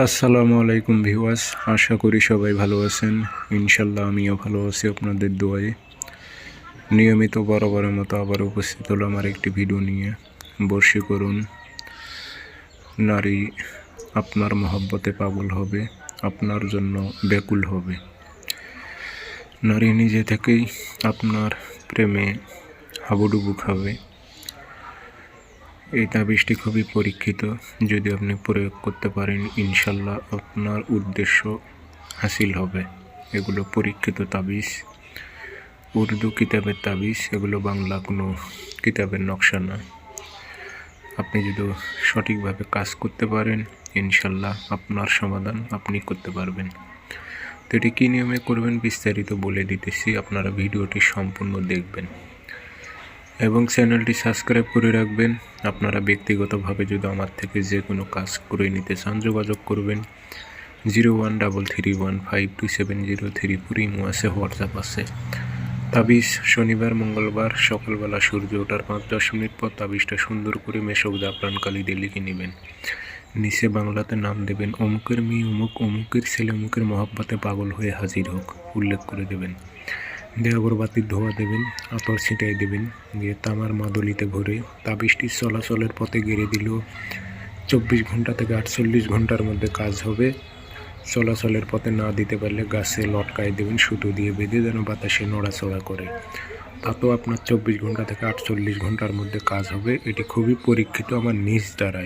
আসসালামু আলাইকুম ভিউয়ার্স, আশা করি সবাই ভালো আছেন। ইনশাল্লাহ আমিও ভালো আছি আপনাদের দোয়ায়। নিয়মিত বরাবরের মতো আবার উপস্থিত হলো আমার একটি ভিডিও নিয়ে। বশীকরণ, নারী আপনার মহব্বতে পাগল হবে, আপনার জন্য ব্যাকুল হবে। নারী নিজে থেকেই আপনার প্রেমে হাবুডুবু খাবে। এই তাবিজটি খুবই পরীক্ষিত। যদি আপনি প্রয়োগ করতে পারেন, ইনশাল্লাহ আপনার উদ্দেশ্য হাসিল হবে। এগুলো পরীক্ষিত তাবিজ, উর্দু কিতাবের তাবিজ, এগুলো বাংলা কোনো কিতাবের নকশা না। আপনি যদি সঠিকভাবে কাজ করতে পারেন, ইনশাল্লাহ আপনার সমাধান আপনি করতে পারবেন। তো এটি কী নিয়মে করবেন বিস্তারিত বলে দিতেছি, আপনারা ভিডিওটি সম্পূর্ণ দেখবেন এবং চ্যানেলটি সাবস্ক্রাইব করে রাখবেন। আপনারা ব্যক্তিগতভাবে যদি আমার থেকে যে কোনো কাজ করে নিতে চান, যোগাযোগ করবেন 0133152703। ইমো আছে, হোয়াটসঅ্যাপ আছে। তাবিজ শনিবার মঙ্গলবার সকালবেলা সূর্য ওঠার 5-10 মিনিট পর তাবিজটা সুন্দর করে মেশক জাফরান কালি দিয়ে লিখে নেবেন। নিচে বাংলাতে নাম দেবেন, অমুকের মেয়ে অমুক, অমুকের ছেলে অমুকের মহব্বতে পাগল হয়ে হাজির হোক, উল্লেখ করে দেবেন। দিয়ে আগরবাতির ধোয়া দেবেন, আতর ছিটাই দেবেন, দিয়ে তামার মাদলিতে ভরে তাবিজটি চলাচলের পথে গেড়ে দিলেও 24 ঘন্টা থেকে 48 ঘন্টার মধ্যে কাজ হবে। চলাচলের পথে না দিতে পারলে গাছে লটকায় দেবেন, সুতো দিয়ে বেঁধে যেন বাতাসে নড়াচড়া করে। তাতেও আপনার 24 ঘন্টা থেকে 48 ঘন্টার মধ্যে কাজ হবে। এটি খুবই পরীক্ষিত আমার নিজ দ্বারাই।